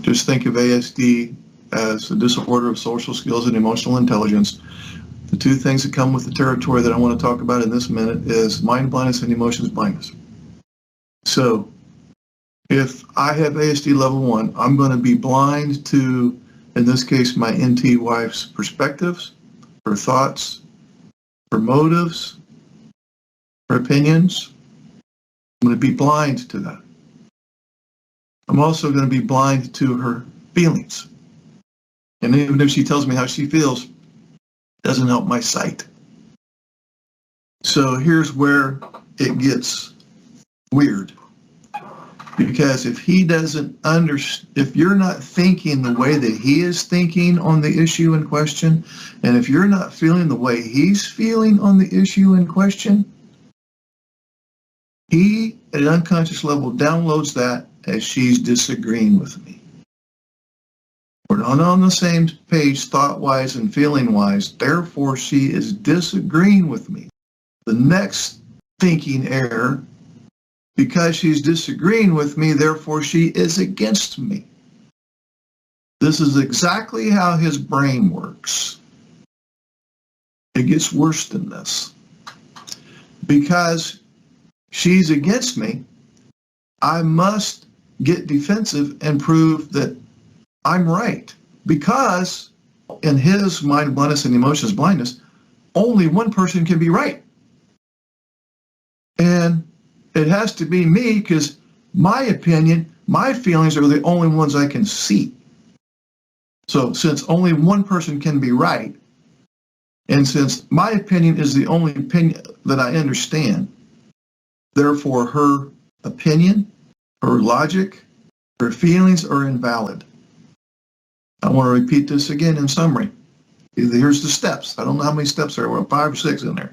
Just think of ASD as a disorder of social skills and emotional intelligence. The two things that come with the territory that I want to talk about in this minute is mind blindness and emotions blindness. So if I have ASD level 1, I'm going to be blind to, in this case, my NT wife's perspectives, her thoughts, her motives, her opinions. I'm going to be blind to that. I'm also going to be blind to her feelings. And even if she tells me how she feels, it doesn't help my sight. So here's where it gets weird. Because if he doesn't if you're not thinking the way that he is thinking on the issue in question, and if you're not feeling the way he's feeling on the issue in question, he, at an unconscious level, downloads that as she's disagreeing with me. We're not on the same page thought-wise and feeling-wise, therefore she is disagreeing with me. The next thinking error, because she's disagreeing with me, therefore she is against me. This is exactly how his brain works. It gets worse than this. Because she's against me, I must get defensive and prove that I'm right. Because in his mind blindness and emotions blindness, only one person can be right. And it has to be me, because my opinion, my feelings are the only ones I can see. So since only one person can be right, and since my opinion is the only opinion that I understand, therefore her opinion, her logic, her feelings are invalid. I want to repeat this again in summary. Here's the steps. I don't know how many steps there are. 5 or 6 in there.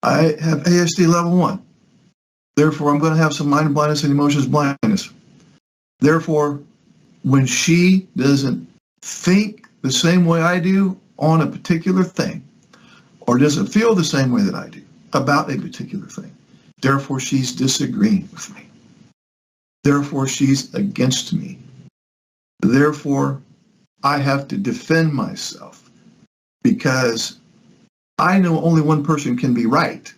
I have ASD level 1. Therefore, I'm going to have some mind blindness and emotions blindness. Therefore, when she doesn't think the same way I do on a particular thing, or doesn't feel the same way that I do about a particular thing, therefore she's disagreeing with me. Therefore, she's against me. Therefore, I have to defend myself, because I know only one person can be right.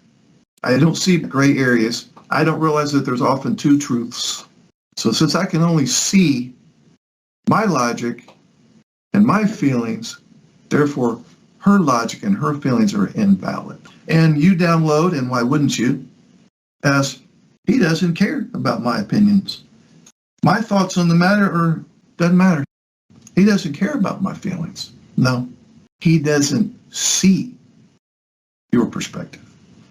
I don't see gray areas. I don't realize that there's often two truths. So since I can only see my logic and my feelings, therefore her logic and her feelings are invalid. And you download, and why wouldn't you, as he doesn't care about my opinions. My thoughts on the matter doesn't matter. He doesn't care about my feelings. No, he doesn't see your perspective.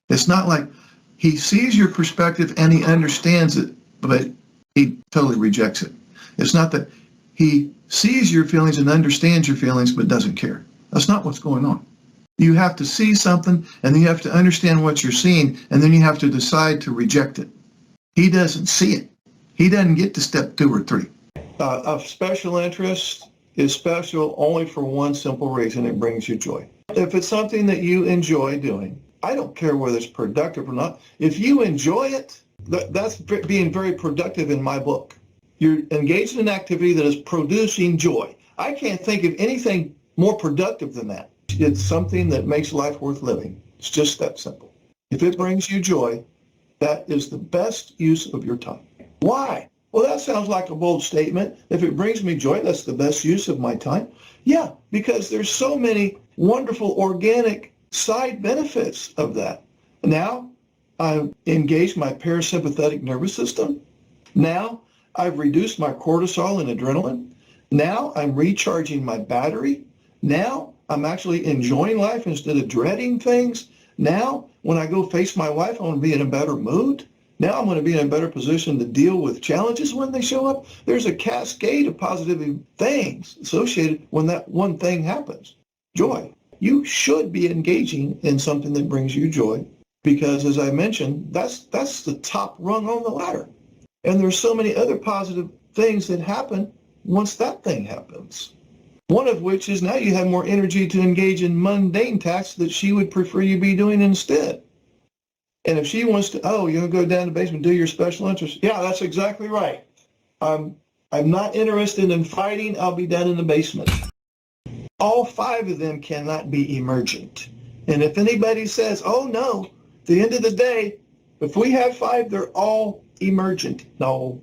It's not like he sees your perspective and he understands it, but he totally rejects it. It's not that he sees your feelings and understands your feelings but doesn't care. That's not what's going on. You have to see something, and then you have to understand what you're seeing, and then you have to decide to reject it. He doesn't see it. He doesn't get to step 2 or 3. Of special interest is special only for one simple reason: it brings you joy. If it's something that you enjoy doing, I don't care whether it's productive or not. If you enjoy it, that's being very productive in my book. You're engaged in an activity that is producing joy. I can't think of anything more productive than that. It's something that makes life worth living. It's just that simple. If it brings you joy, that is the best use of your time. Why? Well, that sounds like a bold statement. If it brings me joy, that's the best use of my time. Yeah, because there's so many wonderful organic side benefits of that. Now, I've engaged my parasympathetic nervous system. Now, I've reduced my cortisol and adrenaline. Now, I'm recharging my battery. Now, I'm actually enjoying life instead of dreading things. Now, when I go face my wife, I'm going to be in a better mood. Now I'm going to be in a better position to deal with challenges when they show up. There's a cascade of positive things associated when that one thing happens. Joy. You should be engaging in something that brings you joy, because, as I mentioned, that's the top rung on the ladder. And there's so many other positive things that happen once that thing happens. One of which is now you have more energy to engage in mundane tasks that she would prefer you be doing instead. And if she wants to, you're going to go down to the basement and do your special interest. Yeah, that's exactly right. I'm I'm not interested in fighting. I'll be down in the basement. All 5 of them cannot be emergent. And if anybody says, oh no, at the end of the day, if we have 5, they're all emergent. No,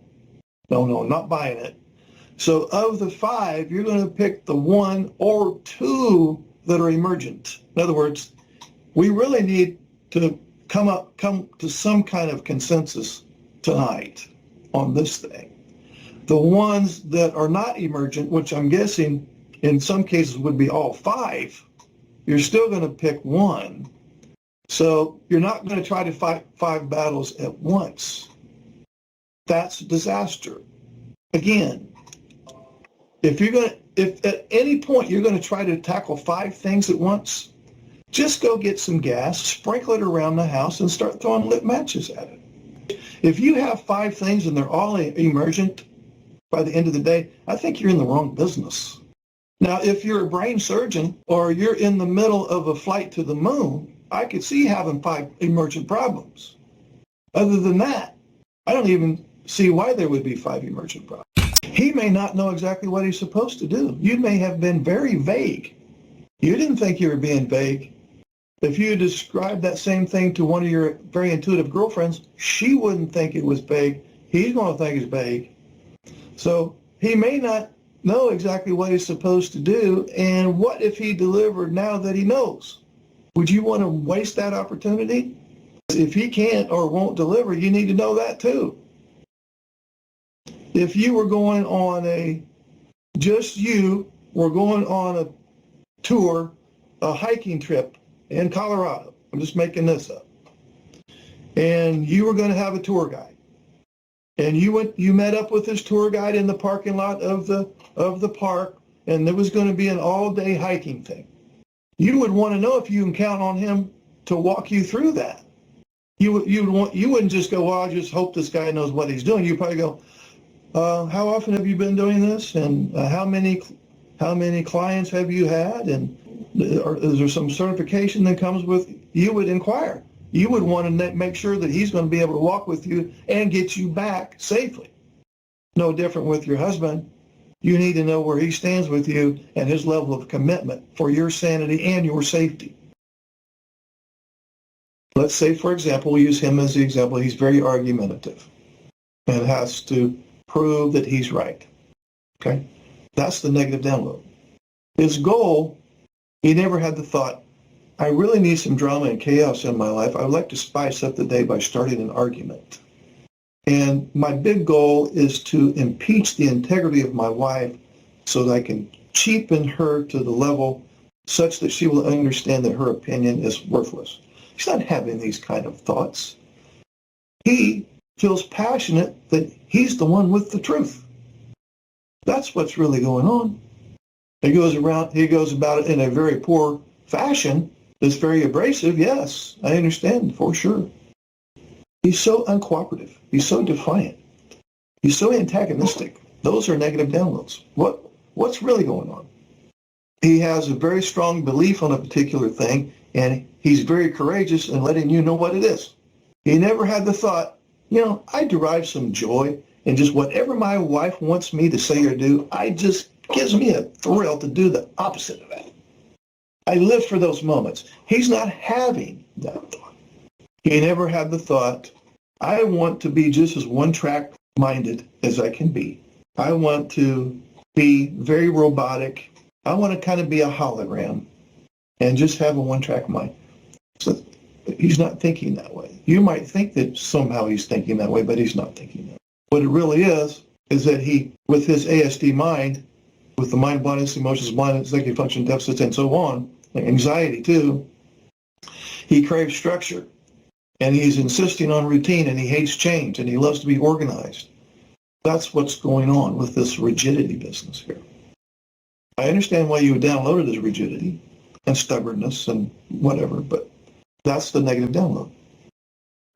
not buying it. So of the 5, you're going to pick the 1 or 2 that are emergent. In other words, we really need to come to some kind of consensus tonight on this thing. The ones that are not emergent, which I'm guessing in some cases would be all 5, you're still going to pick 1. So you're not going to try to fight 5 battles at once. That's disaster. Again, if at any point you're going to try to tackle 5 things at once, just go get some gas, sprinkle it around the house, and start throwing lit matches at it. If you have 5 things and they're all emergent by the end of the day, I think you're in the wrong business. Now, if you're a brain surgeon or you're in the middle of a flight to the moon, I could see having 5 emergent problems. Other than that, I don't even see why there would be 5 emergent problems. He may not know exactly what he's supposed to do. You may have been very vague. You didn't think you were being vague. If you described that same thing to one of your very intuitive girlfriends, she wouldn't think it was vague. He's going to think it's vague. So he may not know exactly what he's supposed to do. And what if he delivered now that he knows? Would you want to waste that opportunity? If he can't or won't deliver, you need to know that too. If you were going on just you were going on a tour, a hiking trip in Colorado, I'm just making this up, and you were going to have a tour guide, and you met up with this tour guide in the parking lot of the park, and there was going to be an all-day hiking thing. You would want to know if you can count on him to walk you through that. You wouldn't just go, well, I just hope this guy knows what he's doing. You'd probably go, how often have you been doing this, and how many clients have you had, and is there some certification that comes with? You would inquire. You would want to make sure that he's going to be able to walk with you and get you back safely. No different with your husband. You need to know where he stands with you and his level of commitment for your sanity and your safety. Let's say, for example, we'll use him as the example. He's very argumentative and has to prove that he's right. Okay? That's the negative download. His goal, he never had the thought, I really need some drama and chaos in my life. I would like to spice up the day by starting an argument. And my big goal is to impeach the integrity of my wife so that I can cheapen her to the level such that she will understand that her opinion is worthless. He's not having these kind of thoughts. He feels passionate that he's the one with the truth. That's what's really going on. He goes about it in a very poor fashion. It's very abrasive, yes, I understand for sure. He's so uncooperative. He's so defiant. He's so antagonistic. Those are negative downloads. What's really going on? He has a very strong belief on a particular thing, and he's very courageous in letting you know what it is. He never had the thought, I derive some joy in just whatever my wife wants me to say or do. It just gives me a thrill to do the opposite of that. I live for those moments. He's not having that thought. He never had the thought, I want to be just as one-track minded as I can be. I want to be very robotic. I want to kind of be a hologram and just have a one-track mind. So he's not thinking that way. You might think that somehow he's thinking that way, but he's not thinking that way. What it really is that he, with his ASD mind, with the mind blindness, emotions blindness, executive function deficits, and so on, and anxiety too, he craves structure. And he's insisting on routine, and he hates change, and he loves to be organized. That's what's going on with this rigidity business here. I understand why you would download it as rigidity and stubbornness and whatever, but that's the negative download.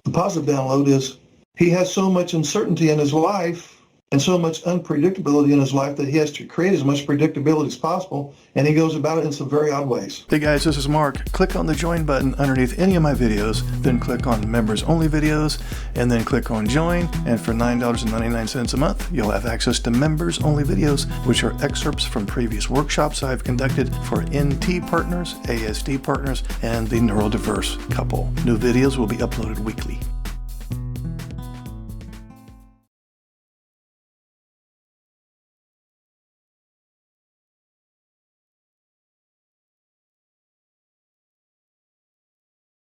The positive download is he has so much uncertainty in his life and so much unpredictability in his life that he has to create as much predictability as possible, and he goes about it in some very odd ways. Hey guys, this is Mark. Click on the join button underneath any of my videos, then click on members only videos, and then click on join, and for $9.99 a month, you'll have access to members only videos, which are excerpts from previous workshops I've conducted for NT partners, ASD partners, and the neurodiverse couple. New videos will be uploaded weekly.